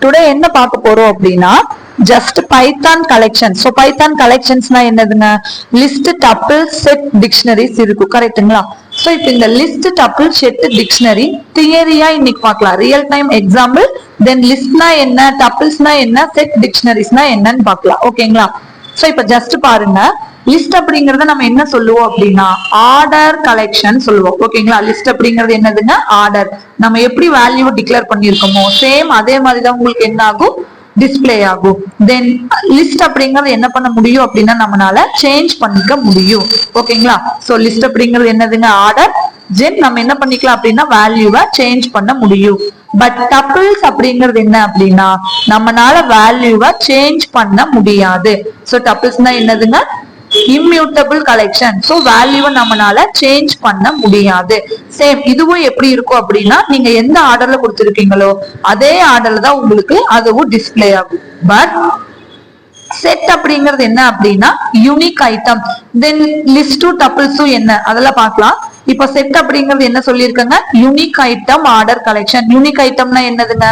Today என்ன பார்க்க போறோம் அப்படின்னா just python collection. So python கலெக்ஷன்ஸ்னா என்னதுங்க? லிஸ்ட், டப்பிள், செட், டிக்ஷனரிஸ் இருக்கும். கரெக்ட்டுங்களா? சோ இப்போ இந்த லிஸ்ட், டப்பிள், செட், டிக்ஷனரி தியரியா இன்னைக்கு பார்க்கலாம். ரியல் டைம் எக்ஸாம்பிள், தென் லிஸ்ட்னா என்ன, டப்பிள்ஸ்னா என்ன, செட், டிக்ஷனரிஸ்னா என்னன்னு பார்க்கலாம். ஓகேங்களா? சோ இப்போ ஜஸ்ட் பாருங்க, லிஸ்ட் அப்படிங்கறத நம்ம என்ன சொல்லுவோம் அப்படின்னா ஆர்டர் கலெக்ஷன் சொல்லுவோம். ஓகேங்களா? லிஸ்ட் அப்படிங்கிறது என்னதுங்க? ஆர்டர். நம்ம எப்படி வேல்யூ டிக்ளேர் பண்ணிருக்கோமோ சேம் அதே மாதிரிதான் உங்களுக்கு என்ன ஆகும்? டிஸ்பிளே ஆகும். தென் லிஸ்ட் அப்படிங்கறது என்ன பண்ண முடியும் அப்படின்னா நம்மளால சேஞ்ச் பண்ணிக்க முடியும். ஓகேங்களா? சோ லிஸ்ட் அப்படிங்கிறது என்னதுங்க? ஆர்டர். தென் நம்ம என்ன பண்ணிக்கலாம் அப்படின்னா வேல்யூவை சேஞ்ச் பண்ண முடியும். பட் டப்பிள்ஸ் அப்படிங்கிறது என்ன அப்படின்னா நம்மளால வேல்யூவை சேஞ்ச் பண்ண முடியாது. சோ டப்பிள்ஸ்னா என்னதுங்க? Immutable collection. சோ வேல்யூவை நம்மளால சேஞ்ச் பண்ண முடியாது. சேம் இதுவும் எப்படி இருக்கும் அப்படின்னா நீங்க எந்த ஆர்டர்ல கொடுத்திருக்கீங்களோ அதே ஆர்டர்ல தான் உங்களுக்கு அதுவும் டிஸ்பிளே ஆகும். பட் செட் அப்படிங்கிறது என்ன அப்படின்னா யூனிக் ஐட்டம். தென் லிஸ்டும் டப்பிள்ஸும் என்ன அதெல்லாம் பார்க்கலாம். இப்ப செட் அப்படிங்கிறது என்ன சொல்லியிருக்காங்க? Unique item order collection. Unique ஐட்டம்னா என்னதுங்க?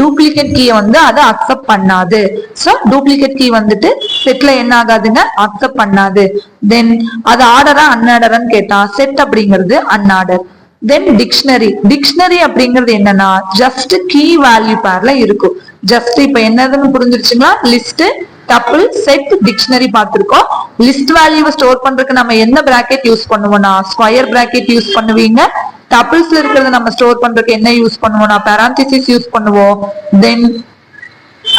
டூப்ளிகேட் கீ வந்து அதை அக்செப்ட் பண்ணாது. சோ டூப்ளிகேட் கீ வந்துட்டு செட்ல என்ன ஆகாதுங்க? அக்செப்ட் பண்ணாது. தென் அது ஆர்டரா அன்ஆர்டரான்னு கேட்டா செட் அப்படிங்கிறது அன்ஆர்டர். தென் டிக்ஷனரி. டிக்ஷனரி அப்படிங்கிறது என்னன்னா ஜஸ்ட் கீ வேல்யூ பேர்ல இருக்கும். ஜஸ்ட் இப்ப என்னதுன்னு புரிஞ்சிருச்சுங்களா? லிஸ்ட், டப்பிள், செட், டிக்ஷனரி பார்த்திருக்கோம். லிஸ்ட் வேல்யூவை ஸ்டோர் பண்றதுக்கு நம்ம என்ன பிராக்கெட் யூஸ் பண்ணுவோம்னா ஸ்கொயர் பிராக்கெட் யூஸ் பண்ணுவீங்க. டப்பிள்ஸ்ல இருக்கிறத நம்ம ஸ்டோர் பண்றதுக்கு என்ன யூஸ் பண்ணுவோம்னா பேரான்டிசிஸ் யூஸ் பண்ணுவோம். தென்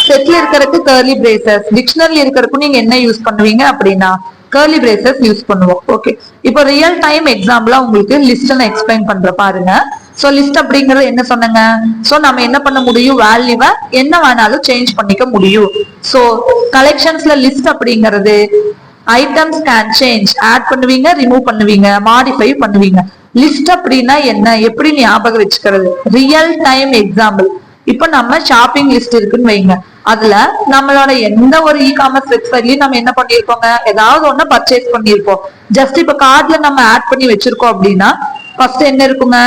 செட்ல இருக்கிறதுக்கு கர்லி பிரேசஸ், டிக்ஷனரில இருக்கிறதுக்கு நீங்க என்ன யூஸ் பண்ணுவீங்க அப்படின்னா கர்லி பிரேசஸ் யூஸ் பண்ணுவோம். ஓகே, இப்போ ரியல் டைம் எக்ஸாம்பிளா உங்களுக்கு லிஸ்ட் நான் எக்ஸ்பிளைன் பண்ற பாருங்க. சோ லிஸ்ட் அப்படிங்கறது என்ன சொன்னங்க? சோ நம்ம என்ன பண்ண முடியும்? வேல்யூவை என்ன வேணாலும் சேஞ்ச் பண்ணிக்க முடியும். சோ கலெக்ஷன்ஸ்ல லிஸ்ட் அப்படிங்கிறது ஐட்டம்ஸ் கேன் சேஞ்ச். ஆட் பண்ணுவீங்க, ரிமூவ் பண்ணுவீங்க, மாடிஃபை பண்ணுவீங்க. லிஸ்ட் அப்படின்னா என்ன? எப்படி ஞாபகம் வச்சுக்கிறது? Real time example. இப்ப நம்ம ஷாப்பிங் லிஸ்ட் இருக்குன்னு வைங்க. அதுல நம்மளோட எந்த ஒரு இ காமர்ஸ் வெப்சைட்லயும் நம்ம என்ன பண்ணிருப்போங்க? ஏதாவது ஒண்ணு பர்ச்சேஸ் பண்ணிருப்போம். ஜஸ்ட் இப்ப கார்ட்ல நம்ம ஆட் பண்ணி வச்சிருக்கோம் அப்படின்னா ஃபர்ஸ்ட் என்ன இருக்குங்க?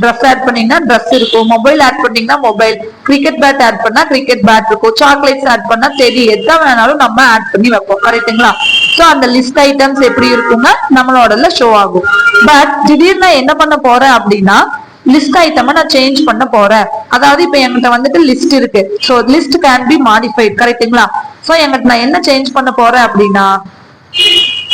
ட்ரெஸ் ஆட் பண்ணீங்கன்னா ட்ரெஸ் இருக்கும், மொபைல் ஆட் பண்ணீங்கன்னா மொபைல், கிரிக்கெட் பேட் ஆட் பண்ணா கிரிக்கெட் பேட் இருக்கும், சாக்லேட்ஸ் ஆட் பண்ணா டெடி, எதா வேணாலும் நம்ம ஆட் பண்ணி வைப்போம். கரெக்ட்டுங்களா? சோ அந்த லிஸ்ட் ஐட்டம்ஸ் எப்படி இருக்குங்க? நம்மளோட ஷோ ஆகும். பட் திடீர்னு என்ன பண்ண போறேன் அப்படின்னா லிஸ்ட் ஐட்டமை நான் சேஞ்ச் பண்ண போறேன். அதாவது இப்ப என்கிட்ட வந்துட்டு லிஸ்ட் இருக்கு. So list can be modified. கரெக்ட்டுங்களா? சோ என்கிட்ட நான் என்ன சேஞ்ச் பண்ண போறேன் அப்படின்னா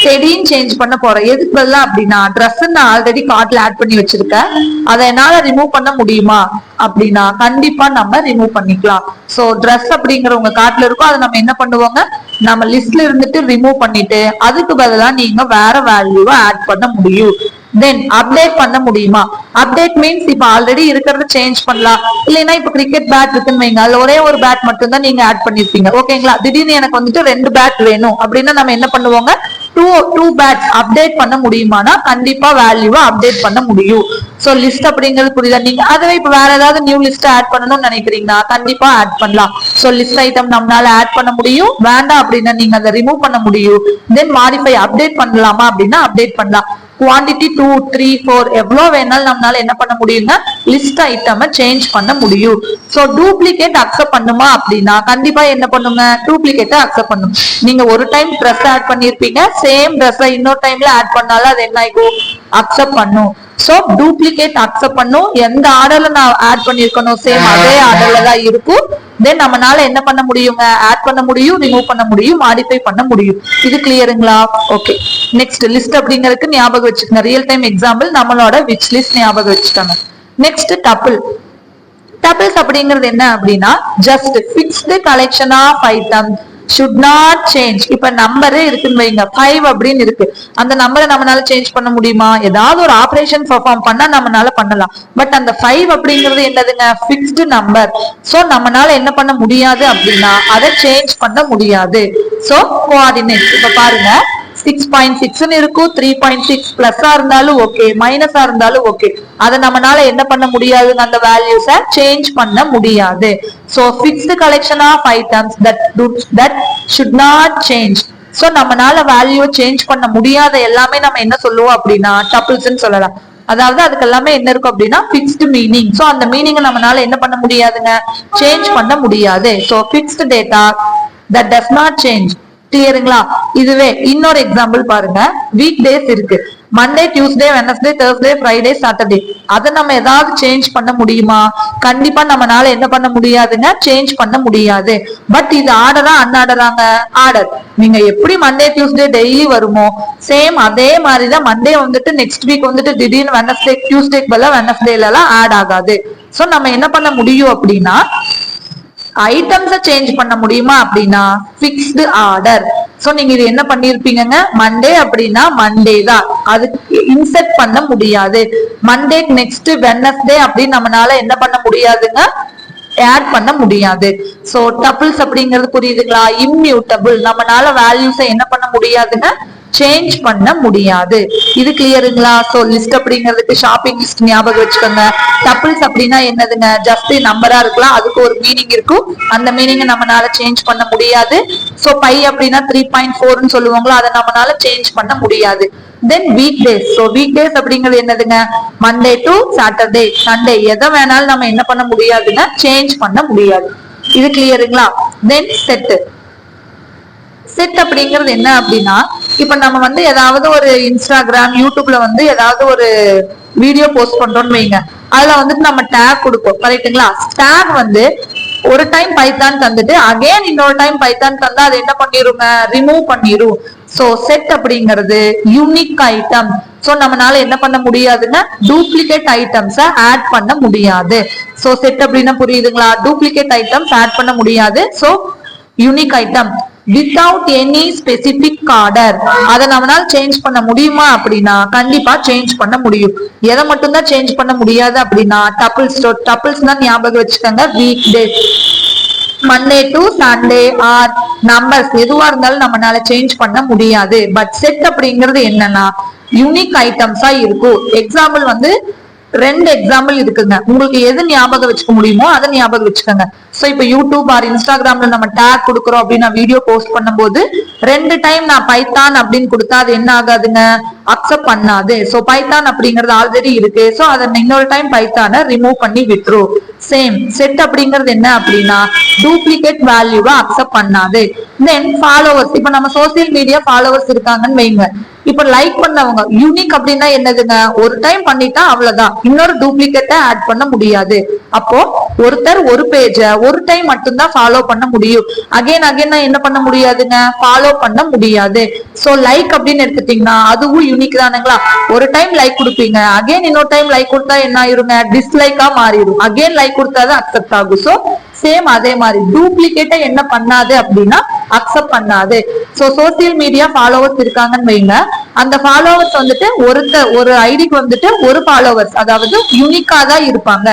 டெடின்னு சேஞ்ச் பண்ண போறேன். எதுக்கு பதிலா அப்படின்னா ட்ரெஸ் நான் ஆல்ரெடி கார்ட்ல ஆட் பண்ணி வச்சிருக்கேன். அதை என்னால ரிமூவ் பண்ண முடியுமா அப்படின்னா கண்டிப்பா நம்ம ரிமூவ் பண்ணிக்கலாம். சோ ட்ரெஸ் அப்படிங்கிற உங்க கார்ட்ல இருக்கும், அதை நம்ம என்ன பண்ணுவோங்க? நம்ம லிஸ்ட்ல இருந்துட்டு ரிமூவ் பண்ணிட்டு அதுக்கு பதிலா நீங்க வேற வேல்யூவை ஆட் பண்ண முடியும். தென் அப்டேட் பண்ண முடியுமா? அப்டேட் மீன்ஸ் இப்ப ஆல்ரெடி இருக்கிறத சேஞ்ச் பண்ணலாம். இல்லைன்னா இப்ப கிரிக்கெட் பேட் இருக்குன்னு வைங்க, அதுல ஒரே ஒரு பேட் மட்டும் தான் நீங்க ஆட் பண்ணிருப்பீங்க. ஓகேங்களா? திடீர்னு எனக்கு வந்துட்டு 2 பேட் வேணும் அப்படின்னா நம்ம என்ன பண்ணுவோங்க? டூ பேட்ஸ் அப்டேட் பண்ண முடியுமானா கண்டிப்பா வேல்யூவை அப்டேட் பண்ண முடியும். சோ லிஸ்ட் அப்படிங்கிறது புரியுதா? நீங்க அதுவே இப்ப வேற ஏதாவது நியூ லிஸ்ட் ஆட் பண்ணணும்னு நினைக்கிறீங்கன்னா கண்டிப்பா ஆட் பண்ணலாம். சோ லிஸ்ட் ஐட்டம் நம்மளால ஆட் பண்ண முடியும். வேண்டாம் அப்படின்னா நீங்க அதை ரிமூவ் பண்ண முடியும். தென் மாடிஃபை அப்டேட் பண்ணலாமா அப்படின்னா அப்டேட் பண்ணலாம். குவான்டிட்டி 2, 3, 4 எவ்வளவு வேணாலும் நம்மளால என்ன பண்ண முடியுங்க? லிஸ்ட் ஐட்டமை சேஞ்ச் பண்ண முடியும். சோ டூப்ளிகேட் அக்செப்ட் பண்ணுமா அப்படின்னா கண்டிப்பா என்ன பண்ணுங்க? டூப்ளிகேட்டை அக்செப்ட் பண்ணும். நீங்க ஒரு டைம் ட்ரெஸ் ஆட் பண்ணிருப்பீங்க, சேம் ட்ரெஸ் இன்னொரு டைம்ல ஆட் பண்ணாலும் அது என்ன ஆகும்? அக்செப்ட் பண்ணும். சோ டூப்ளிகேட் அக்செப்ட் பண்ணும். எந்த ஆர்டர்ல நான் ஆட் பண்ணிருக்கணும் சேம் அதே ஆர்டர்ல தான் இருக்கும். தென் நம்மளால என்ன பண்ண முடியுங்க? ஆட் பண்ண முடியும், ரிமூவ் பண்ண முடியும், மாடிஃபை பண்ண முடியும். இது கிளியருங்களா? ஓகே, நெக்ஸ்ட் லிஸ்ட் அப்படிங்கிறதுக்கு ஞாபகம் வச்சுக்கோங்க. ரியல் டைம் எக்ஸாம்பிள் நம்மளோட விச் லிஸ்ட் ஞாபகம் வச்சுக்கோங்க. Next tuple. டப்பிள்ஸ் அப்படிங்கிறது என்ன அப்படின்னா just fixed collection of item should not change. இப்ப நம்பரே இருக்குன்னு வைங்க, 5 அப்படின்னு இருக்கு. அந்த நம்பரை நம்மளால சேஞ்ச் பண்ண முடியுமா? ஏதாவது ஒரு ஆபரேஷன் பெர்ஃபார்ம் பண்ணா நம்மளால பண்ணலாம். பட் அந்த 5 அப்படிங்கிறது என்னதுங்க? Fixed number. சோ நம்மளால என்ன பண்ண முடியாது அப்படின்னா அதை சேஞ்ச் பண்ண முடியாது. சோ கோஆர்டினேட் இப்ப பாருங்க 6.6 இருக்கும், 3.6 பிளஸ்ஸா இருந்தாலும் ஓகே, மைனஸா இருந்தாலும் ஓகே. அதை நம்மளால என்ன பண்ண முடியாது? அந்த வேல்யூஸ சேஞ்ச் பண்ண முடியாது. So fixed collection of items that should not change. So நம்மளால வேல்யூ சேஞ்ச் பண்ண முடியாத எல்லாமே நம்ம என்ன சொல்லுவோம் அப்படின்னா டப்பிள்ஸ்ன்னு சொல்லலாம். அதாவது அதுக்கு எல்லாமே என்ன இருக்கும் அப்படின்னா பிக்ஸ்டு மீனிங். சோ அந்த மீனிங் நம்மளால என்ன பண்ண முடியாதுங்க, சேஞ்ச் பண்ண முடியாது. So fixed data that does not change. கிளியருங்களா? இதுவே இன்னொரு எக்ஸாம்பிள் பாருங்க. வீக் டேஸ் இருக்கு, Monday, Tuesday, Wednesday, Thursday, Friday, Saturday. அதை நம்ம ஏதாவது சேஞ்ச் பண்ண முடியுமா? கண்டிப்பா நம்மளால என்ன பண்ண முடியாதுங்க, சேஞ்ச் பண்ண முடியாது. பட் இது ஆர்டரா அன்ஆர்டராங்க? ஆர்டர். நீங்க எப்படி மண்டே டியூஸ்டே டெய்லி வருமோ சேம் அதே மாதிரிதான் மண்டே வந்துட்டு நெக்ஸ்ட் வீக் வந்துட்டு திடீர்னு வெனஸ்டே டியூஸ்டேக்கு பதிலா வெனஸ்டேல எல்லாம் ஆட் ஆகாது. சோ நம்ம என்ன பண்ண முடியும் அப்படின்னா ஐட்டம்ஸை சேஞ்ச் பண்ண முடியுமா அப்படின்னா பிக்ஸ்டு ஆர்டர். சோ நீங்க இது என்ன பண்ணிருப்பீங்க, மண்டே அப்படின்னா மண்டே தான், அதுக்கு இன்செர்ட் பண்ண முடியாது. மண்டே நெக்ஸ்ட் வெட்னஸ்டே அப்படின்னு நம்மளால என்ன பண்ண முடியாதுங்க, ஆட் பண்ண முடியாது. சோ டபிள்ஸ் அப்படிங்கிறது புரியுதுங்களா? இம்மியூட்டபிள், நம்மளால வேல்யூஸை என்ன பண்ண முடியாதுங்க, சேஞ்ச் பண்ண முடியாது. இது கிளியருங்களா? சோ லிஸ்ட் அப்படிங்கிறதுக்கு ஷாப்பிங் லிஸ்ட் ஞாபகம் வச்சுக்கோங்க. டபிள்ஸ் அப்படின்னா என்னதுங்க, ஜஸ்ட் நம்பரா இருக்கலாம், அதுக்கு ஒரு மீனிங் இருக்கும், அந்த மீனிங் நம்மளால சேஞ்ச் பண்ண முடியாது. சோ பை அப்படின்னா 3.4 சொல்லுவாங்களோ, அதை நம்மளால சேஞ்ச் பண்ண முடியாது. Then weekdays. So weekdays அப்படிங்கிறது என்னதுங்க, மண்டே டு சாட்டர்டே, சண்டே, எதை வேணாலும் நம்ம என்ன பண்ண முடியாதுங்க, சேஞ்ச் பண்ண முடியாது. இது கிளியருங்களா? தென் செட். செட் அப்படிங்கிறது என்ன அப்படின்னா, இப்ப நம்ம வந்து ஏதாவது ஒரு இன்ஸ்டாகிராம், யூடியூப்ல வந்து ஏதாவது ஒரு வீடியோ போஸ்ட் பண்றோம்னு வைங்க, அதுல வந்துட்டு நம்ம டேக் கொடுப்போம், கரெக்டுங்களா? டேக் வந்து ஒரு டைம் பைத்தான் தந்துட்டு அகைன் இன்னொரு டைம் பைத்தான் தந்தா அது என்ன பண்ணிருங்க, ரிமூவ் பண்ணிரும். சோ செட் அப்படிங்கிறது யூனிக் ஐட்டம். சோ நம்மளால என்ன பண்ண முடியாதுன்னா டூப்ளிகேட் ஐட்டம்ஸ ஆட் பண்ண முடியாது. சோ செட் அப்படின்னா புரியுதுங்களா? டூப்ளிகேட் ஐட்டம்ஸ் ஆட் பண்ண முடியாது. So unique item without any specific order. அதை நம்மளால சேஞ்ச் பண்ண முடியுமா அப்படின்னா கண்டிப்பா சேஞ்ச் பண்ண முடியும். எதை மட்டும்தான் சேஞ்ச் பண்ண முடியாது அப்படின்னா டபிள்ஸ். டபிள்ஸ் தான் ஞாபகம் வச்சுக்கோங்க. Week days, Monday to Sunday are numbers எதுவா இருந்தாலும் நம்மளால சேஞ்ச் பண்ண முடியாது. பட் செட் அப்படிங்கிறது என்னன்னா யூனிக் ஐட்டம்ஸா இருக்கும். எக்ஸாம்பிள் வந்து 2 எக்ஸாம்பிள் இருக்குங்க, உங்களுக்கு எது ஞாபகம் வச்சுக்க முடியுமோ அதை ஞாபகம் வச்சுக்கோங்க. சோ இப்ப யூடியூப் ஆர் இன்ஸ்டாகிராம்ல நம்ம டேக் கொடுக்குறோம் அப்படின்னு வீடியோ போஸ்ட் பண்ணும்போது 2 டைம் நான் பைத்தான் அப்படின்னு கொடுத்தா அது என்ன ஆகாதுங்க, அக்செப்ட் பண்ணாது. சோ பைத்தான் அப்படிங்கிறது ஆல்ரெடி இருக்கு, சோ அதை இன்னொரு டைம் பைத்தான ரிமூவ் பண்ணி விட்டுரும். சேம் செட் அப்படிங்கிறது என்ன அப்படின்னா டூப்ளிகேட் வேல்யூவை அக்செப்ட் பண்ணாது. தென் ஃபாலோவர்ஸ். இப்ப நம்ம சோசியல் மீடியா ஃபாலோவர்ஸ் இருக்காங்கன்னு வைங்க, இப்ப லைக் பண்ணவங்க யூனிக் அப்படின்னா என்னதுங்க, ஒரு டைம் பண்ணிட்டா அவ்வளவுதான், இன்னொரு டூப்ளிகேட்டை ஆட் பண்ண முடியாது. அப்போ ஒருத்தர் ஒரு பேஜ ஒரு டைம் மட்டும்தான் ஃபாலோ பண்ண முடியும், அகைன் என்ன பண்ண முடியாதுங்க, ஃபாலோ பண்ண முடியாது. சோ லைக் அப்படின்னு எடுத்துட்டீங்கன்னா அதுவும் யூனிக் தானுங்களா? ஒரு டைம் லைக் கொடுப்பீங்க, அகைன் இன்னொரு டைம் லைக் கொடுத்தா என்ன ஆயிருங்க, டிஸ்லைக்கா மாறிடும், அகைன் லைக் கொடுத்தாதான் அக்செப்ட் ஆகும். சோ சேம் அதே மாதிரி டூப்ளிகேட்டை என்ன பண்ணாது அப்படின்னா அக்செப்ட் பண்ணாது. சோ சோசியல் மீடியா ஃபாலோவர்ஸ் இருக்காங்கன்னு வைங்க, அந்த ஃபாலோவர்ஸ் வந்துட்டு ஒரு ஐடிக்கு வந்துட்டு ஒரு ஃபாலோவர்ஸ், அதாவது யூனிக்கா தான் இருப்பாங்க.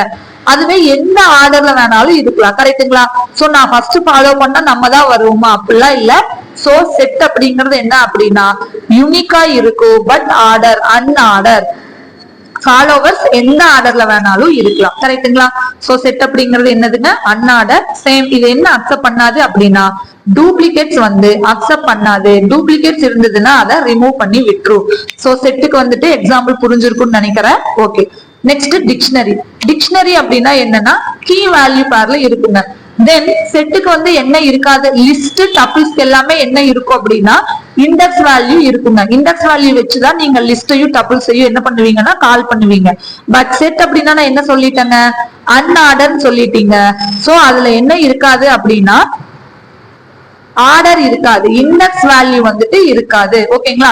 அதுவே எந்த ஆர்டர்ல வேணாலும் இருக்கலாம், கரெக்டுங்களா? சோ நான் ஃபர்ஸ்ட் ஃபாலோ பண்ணா நம்ம தான் வருவோமா, அப்படிலாம் இல்ல. சோ செட் அப்படிங்கிறது என்ன அப்படின்னா யூனிக்கா இருக்கும், பட் ஆர்டர் அன்ஆர்டர். ஃபாலோவர்ஸ் எந்த ஆர்டர்ல வேணாலும் இருக்கலாம், கரெக்டுங்களா? சோ செட் அப்படிங்கிறது என்னதுங்க, அன்ஆர்டர். சேம் இது என்ன அக்செப்ட் பண்ணாது அப்படின்னா டூப்ளிகேட்ஸ் வந்து அக்செப்ட் பண்ணாது. டூப்ளிகேட்ஸ் இருந்ததுன்னா அதை ரிமூவ் பண்ணி விட்டுரும். சோ செட்டுக்கு வந்துட்டு எக்ஸாம்பிள் புரிஞ்சிருக்கும்னு நினைக்கிறேன். Okay, next dictionary. டிக்ஷனரி அப்படின்னா என்னன்னா கீ வேல்யூ பேர்ல இருக்குங்க. தென் செட்டுக்கு வந்து என்ன இருக்காது, லிஸ்ட் டபிள்ஸ் எல்லாமே என்ன இருக்கும் அப்படின்னா இண்டெக்ஸ் வேல்யூ இருக்குங்க. இண்டெக்ஸ் வேல்யூ வச்சுதான் நீங்க லிஸ்டையும் டபிள்ஸையும் என்ன பண்ணுவீங்கன்னா கால் பண்ணுவீங்க. பட் செட் அப்படின்னா நான் என்ன சொல்லிட்டேங்க, அன்ஆர்டர் சொல்லிட்டீங்க. சோ அதுல என்ன இருக்காது அப்படின்னா ஆர்டர் இருக்காது, இண்டெக்ஸ் வேல்யூ வந்துட்டு இருக்காது. ஓகேங்களா?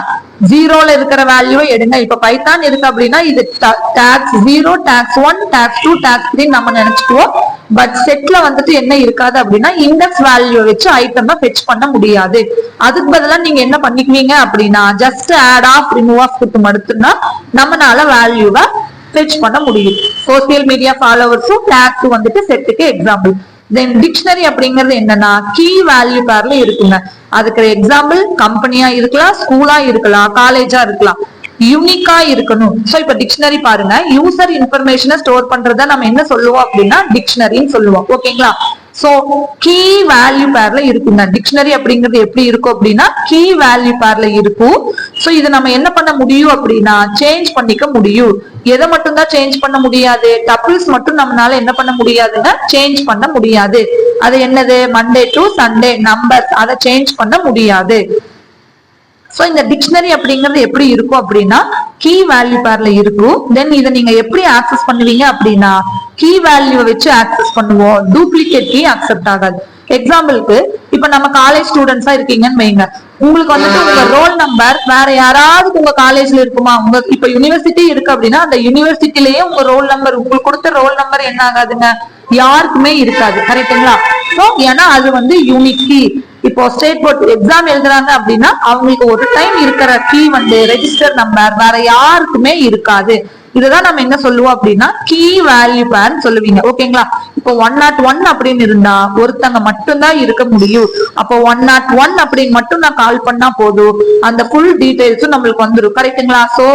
ஜீரோல இருக்கிற வேல்யூவை எடுங்க. இப்ப பைத்தான் இருக்கு அப்படின்னா இது டாக்ஸ் 0, டாக்ஸ் 1, டாக்ஸ் 2, டாக்ஸ் 3 நம்ம நினைச்சுக்குவோம். பட் செட்ல வந்துட்டு என்ன இருக்காது அப்படின்னா இண்டெக்ஸ் வேல்யூ வச்சு ஐட்டம் ஃபெச் பண்ண முடியாது. அதுக்கு பதிலா நீங்க என்ன பண்ணிக்குவீங்க அப்படின்னா just add of remove of கொடுத்து மட்டும்னா நம்மளால வேல்யூவை ஃபெச் பண்ண முடியும். சோசியல் மீடியா ஃபாலோவர்ஸும் டாக்ஸ் வந்துட்டு செட்டுக்கு எக்ஸாம்பிள். தென் டிக்ஷனரி அப்படிங்கிறது என்னன்னா கீ வேல்யூ பேர்ல இருக்குங்க. அதுக்கு எக்ஸாம்பிள் கம்பெனியா இருக்கலாம், ஸ்கூலா இருக்கலாம், காலேஜா இருக்கலாம், யூனிக்கா இருக்கணும். சோ இப்ப டிக்ஷனரி பாருங்க, யூசர் இன்ஃபர்மேஷனை ஸ்டோர் பண்றத நம்ம என்ன சொல்லுவோம் அப்படின்னா டிக்ஷனரின்னு சொல்லுவோம். ஓகேங்களா? சோ கீ வேல்யூ பேர்ல இருக்குங்க. டிக்ஷனரி அப்படிங்கிறது எப்படி இருக்கும் அப்படின்னா கீ வேல்யூ பேர்ல இருக்கும். சோ இதை நம்ம என்ன பண்ண முடியும் அப்படின்னா சேஞ்ச் பண்ணிக்க முடியும். எதை மட்டும் தான் சேஞ்ச் பண்ண முடியாது? டப்பிள்ஸ் மட்டும் நம்மளால என்ன பண்ண முடியாதுன்னா சேஞ்ச் பண்ண முடியாது. அது என்னது? மண்டே டு சண்டே நம்பர்ஸ், அதை சேஞ்ச் பண்ண முடியாது. சோ இந்த டிக்ஷனரி அப்படிங்கிறது எப்படி இருக்கும் அப்படின்னா கீ வேல்யூ பேர்ல இருக்கும். தென் இதை நீங்க எப்படி ஆக்சஸ் பண்ணுவீங்க அப்படின்னா கீ வேல்யூ வச்சு ஆக்சஸ் பண்ணுவோம். டூப்ளிகேட் கீ அக்செப்ட் ஆகாது. எக்ஸாம்பிளுக்கு இப்ப நம்ம காலேஜ் ஸ்டூடெண்ட்ஸா இருக்கீங்கன்னு வைங்க. உங்களுக்கு வந்துட்டு உங்க ரோல் நம்பர் வேற யாராவது உங்க காலேஜ்ல இருக்குமா? உங்க இப்ப யூனிவர்சிட்டி இருக்கு அப்படின்னா அந்த யூனிவர்சிட்டிலேயே உங்க ரோல் நம்பர், உங்களுக்கு கொடுத்த ரோல் நம்பர் என்ன ஆகாதுங்க, யாருக்குமே இருக்காது. கரெக்டுங்களா? சோ ஏன்னா அது வந்து யூனிக் கீ. இப்போ ஸ்டேட் போர்ட் எக்ஸாம் எழுதுறாங்க அப்படின்னா அவங்களுக்கு ஒரு டைம் இருக்கிற கீ வந்து ரெஜிஸ்டர் நம்பர் வேற யாருக்குமே இருக்காது. இதுதான் நம்ம என்ன சொல்லுவோம் அப்படின்னா கீ வேல்யூ பேர் சொல்லுவீங்க. ஓகேங்களா? இப்போ 101 அப்படின்னு இருந்தா ஒருத்தங்க மட்டும்தான் இருக்க முடியும். அப்போ 101 அப்படின்னு மட்டும் நான் கால் பண்ணா போதும், அந்த ஃபுல் டீடைல்ஸும் நம்மளுக்கு வந்துடும். கரெக்டுங்களா? சோ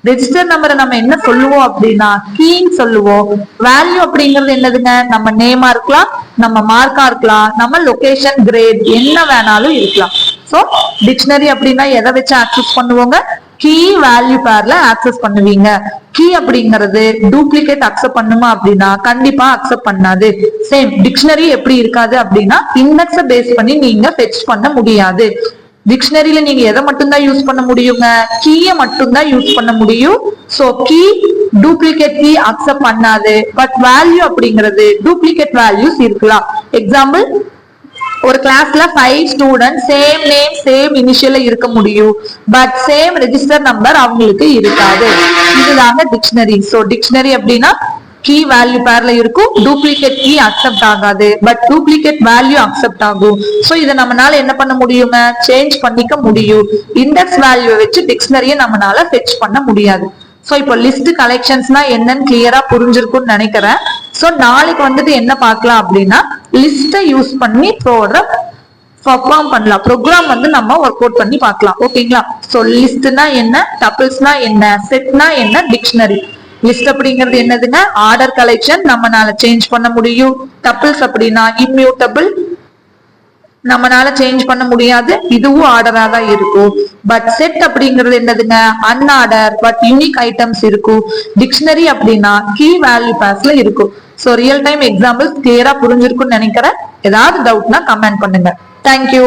ரெஜிஸ்டர் நம்பரை நம்ம என்ன சொல்லுவோம் அப்படின்னா கீன்னு சொல்லுவோம். வேல்யூ அப்படிங்கிறது என்னதுங்க? நம்ம நேமா இருக்கலாம், நம்ம மார்க்கா இருக்கலாம், நம்ம லொகேஷன், கிரேட் என்ன வேணாலும் இருக்கலாம். சோ டிக்ஷனரி அப்படின்னா எதை வச்சு ஆக்சஸ் பண்ணுவோங்க? கீ வேல்யூ பேர்ல ஆக்சஸ் பண்ணுவீங்க. கீ அப்படிங்கிறது டூப்ளிகேட் அக்செப்ட் பண்ணுமா அப்படின்னா கண்டிப்பா அக்செப்ட் பண்ணாது. சேம் டிக்ஷனரி எப்படி இருக்காது அப்படின்னா இண்டெக்ஸை பேஸ் பண்ணி நீங்க ஃபெட்ச் பண்ண முடியாது. டிக்ஷனரியில நீங்க எதை மட்டும்தான் யூஸ் பண்ண முடியுங்க? கீயை மட்டும்தான் யூஸ் பண்ண முடியும். So key duplicate key accept பண்ணாது. பட் வேல்யூ அப்படிங்கிறது டூப்ளிகேட் வேல்யூஸ் இருக்கலாம். எக்ஸாம்பிள், ஒரு கிளாஸ்ல 5 ஸ்டூடெண்ட் சேம் நேம் சேம் இனிஷியல்ல இருக்க முடியும், பட் சேம் ரெஜிஸ்டர் நம்பர் அவங்களுக்கு இருக்காது. இதுதாங்க டிக்ஷனரி. சோ டிக்ஷனரி அப்படின்னா கீ வேல்யூ பேர்ல இருக்கும், டூப்ளிகேட் கீ அக்செப்ட் ஆகாது, பட் டூப்ளிகேட் வேல்யூ அக்செப்ட் ஆகும். சோ இதை நம்மளால என்ன பண்ண முடியுங்க? சேஞ்ச் பண்ணிக்க முடியும். இண்டெக்ஸ் வேல்யூ வச்சு டிக்ஷனரியை நம்மளால ஃபெட்ச் பண்ண முடியாது. சோ இப்போ லிஸ்ட் கலெக்ஷன்ஸ்னா என்னன்னு கிளியரா புரிஞ்சிருக்கும்னு நினைக்கிறேன். சோ நாளைக்கு வந்துட்டு என்ன பார்க்கலாம் அப்படின்னா லிஸ்ட்டை யூஸ் பண்ணி பெர்ஃபார்ம் பண்ணலாம். ப்ரோக்ராம் வந்து நம்ம ஒர்க் அவுட் பண்ணி பார்க்கலாம். ஓகேங்களா? சோ லிஸ்ட்னா என்ன, டப்பிள்ஸ்னா என்ன, செட்னா என்ன, டிக்ஷனரி. லிஸ்ட் அப்படிங்கிறது என்னதுங்க? ஆர்டர் கலெக்ஷன், நம்மளால சேஞ்ச் பண்ண முடியும். டப்பிள்ஸ் அப்படின்னா இம்யூட்டபிள், நம்மளால சேஞ்ச் பண்ண முடியாது, இதுவும் ஆர்டரா தான் இருக்கும். பட் செட் அப்படிங்கிறது என்னதுங்க? அன்ஆர்டர் பட் யூனிக் ஐட்டம்ஸ் இருக்கும். டிக்ஷனரி அப்படின்னா கீ வேல்யூ பேர்ஸ்ல இருக்கும். சோ ரியல் டைம் எக்ஸாம்பிள்ஸ் கிளியரா புரிஞ்சிருக்கும்னு நினைக்கிறேன். ஏதாவது டவுட்னா கமெண்ட் பண்ணுங்க. தேங்க்யூ.